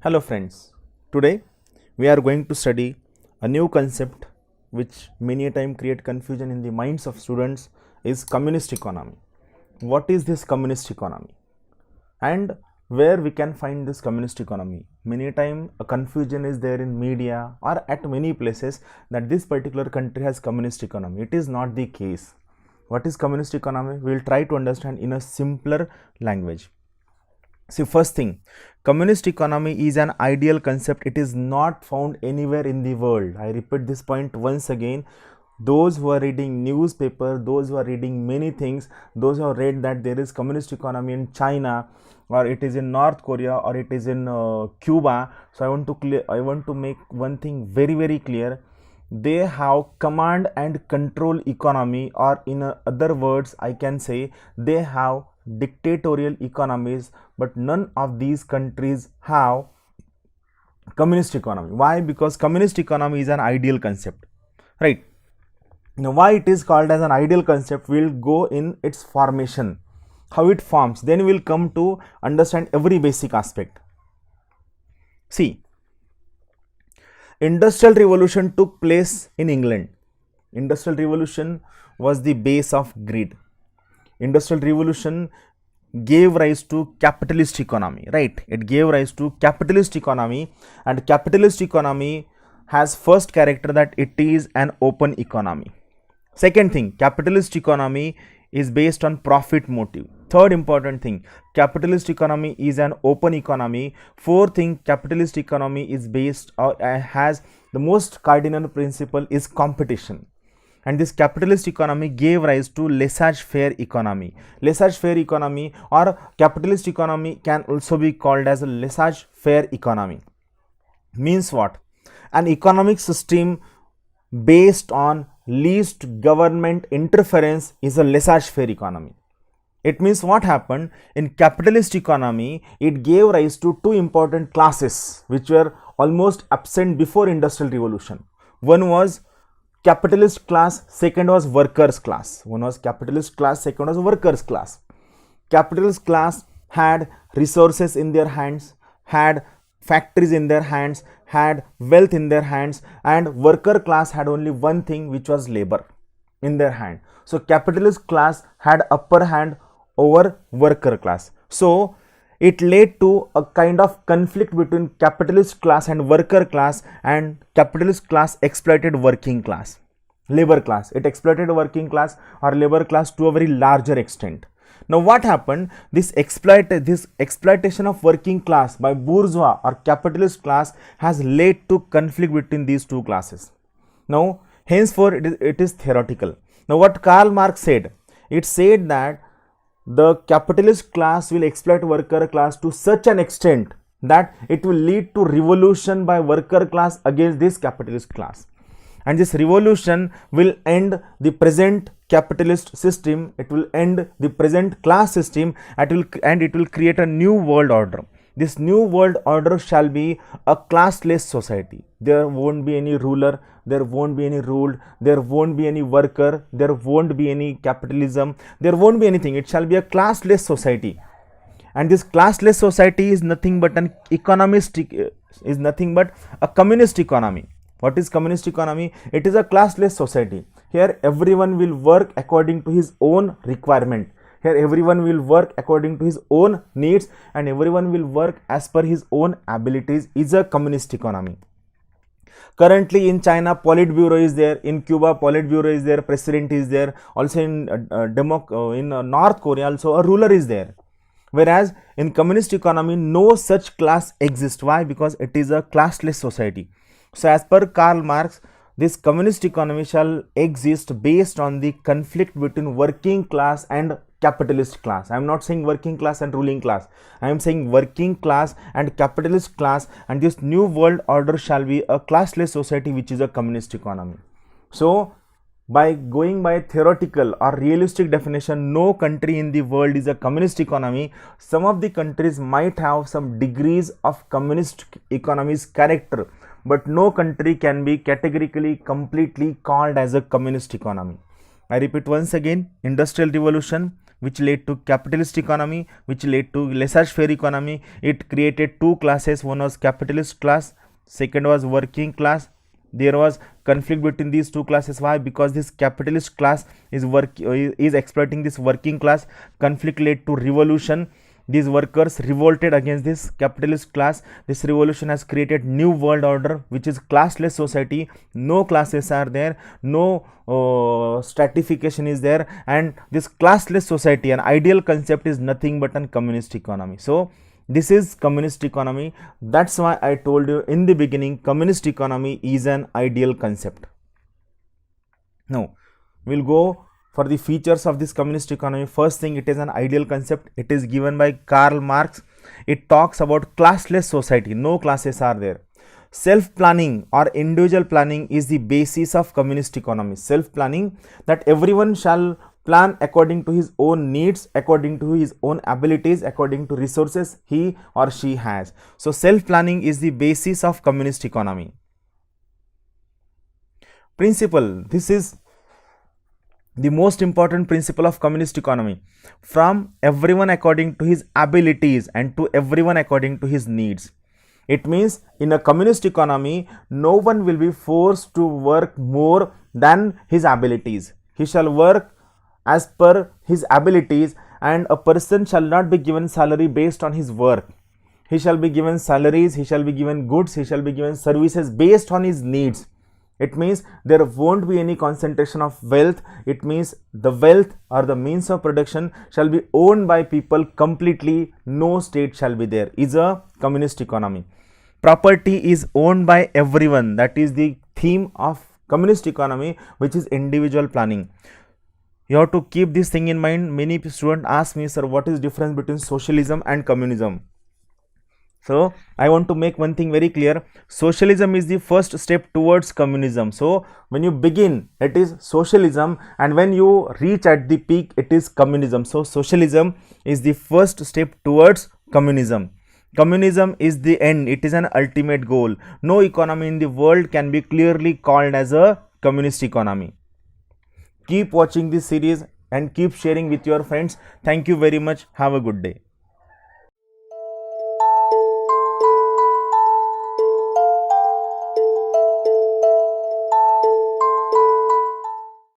Hello friends, today we are going to study a new concept which many times create confusion in the minds of students is communist economy. What is this communist economy and where we can find this communist economy? Many times a confusion is there in media or at many places that this particular country has communist economy. It is not the case. What is communist economy? We will try to understand in a simpler language. See, first thing, communist economy is an ideal concept. It is not found anywhere in the world. I repeat this point once again. Those who are reading newspaper, those who are reading many things, those who have read that there is communist economy in China, or it is in North Korea, or it is in Cuba. So I want to make one thing very clear. They have command and control economy, or in other words I can say they have dictatorial economies, but none of these countries have communist economy. Why? Because communist economy is an ideal concept, right? Now why it is called as an ideal concept, we'll go in its formation, how it forms, then we'll come to understand every basic aspect. See, Industrial Revolution took place in England. Industrial Revolution was the base of greed. Industrial Revolution gave rise to capitalist economy, right? It gave rise to capitalist economy, and capitalist economy has first character that it is an open economy. Second thing, capitalist economy is based on profit motive. Third important thing, capitalist economy is an open economy. Fourth thing, capitalist economy is based or has the most cardinal principle is competition. And this capitalist economy gave rise to laissez-faire economy. Laissez-faire economy or capitalist economy can also be called as a laissez-faire economy. Means what? An economic system based on least government interference is a laissez-faire economy. It means what happened in capitalist economy, it gave rise to two important classes which were almost absent before Industrial Revolution. One was capitalist class, second was workers class. One was capitalist class, second was workers class. Capitalist class had resources in their hands, had factories in their hands, had wealth in their hands, and worker class had only one thing, which was labor in their hand. So capitalist class had upper hand over worker class. So it led to a kind of conflict between capitalist class and worker class, and capitalist class exploited working class, labor class. It exploited working class or labor class to a very larger extent. Now what happened? This exploitation of working class by bourgeois or capitalist class has led to conflict between these two classes. Now henceforth it is theoretical. Now what Karl Marx said, it said that the capitalist class will exploit worker class to such an extent that it will lead to revolution by worker class against this capitalist class, and this revolution will end the present capitalist system, it will end the present class system, and it will create a new world order. This new world order shall be a classless society. There won't be any ruler, there won't be any ruled, there won't be any worker, there won't be any capitalism, there won't be anything. It shall be a classless society. And this classless society is nothing but an is nothing but a communist economy. What is communist economy? It is a classless society. Here everyone will work according to his own requirement. Here everyone will work according to his own needs, and everyone will work as per his own abilities. Is a communist economy. Currently in China, Politburo is there. In Cuba, Politburo is there. President is there. Also in North Korea, also a ruler is there. Whereas in communist economy, no such class exists. Why? Because it is a classless society. So as per Karl Marx, this communist economy shall exist based on the conflict between working class and capitalist class. I am not saying working class and ruling class. I am saying working class and capitalist class, and this new world order shall be a classless society, which is a communist economy. So by going by theoretical or realistic definition, no country in the world is a communist economy. Some of the countries might have some degrees of communist economy's character, but no country can be categorically completely called as a communist economy. I repeat once again, Industrial Revolution which led to capitalist economy, which led to laissez-faire economy. It created two classes. One was capitalist class, second was working class. There was conflict between these two classes. Why? Because this capitalist class is exploiting this working class. Conflict led to revolution. These workers revolted against this capitalist class. This revolution has created new world order, which is classless society. No classes are there, no stratification is there, and this classless society, an ideal concept, is nothing but a communist economy. So this is communist economy. That's why I told you in the beginning, communist economy is an ideal concept. Now we'll go for the features of this communist economy. First thing, it is an ideal concept. It is given by Karl Marx. It talks about classless society. No classes are there. Self-planning or individual planning is the basis of communist economy. Self-planning, that everyone shall plan according to his own needs, according to his own abilities, according to resources he or she has. So self-planning is the basis of communist economy. Principle, this is the most important principle of communist economy. From everyone according to his abilities and to everyone according to his needs. It means in a communist economy, no one will be forced to work more than his abilities. He shall work as per his abilities, and a person shall not be given salary based on his work. He shall be given salaries, he shall be given goods, he shall be given services based on his needs. It means there won't be any concentration of wealth. It means the wealth or the means of production shall be owned by people completely. No state shall be there. Is a communist economy. Property is owned by everyone. That is the theme of communist economy, which is individual planning. You have to keep this thing in mind. Many students ask me, sir, what is difference between socialism and communism? So I want to make one thing very clear. Socialism is the first step towards communism. So when you begin, it is socialism, and when you reach at the peak, it is communism. So socialism is the first step towards communism. Communism is the end. It is an ultimate goal. No economy in the world can be clearly called as a communist economy. Keep watching this series and keep sharing with your friends. Thank you very much. Have a good day.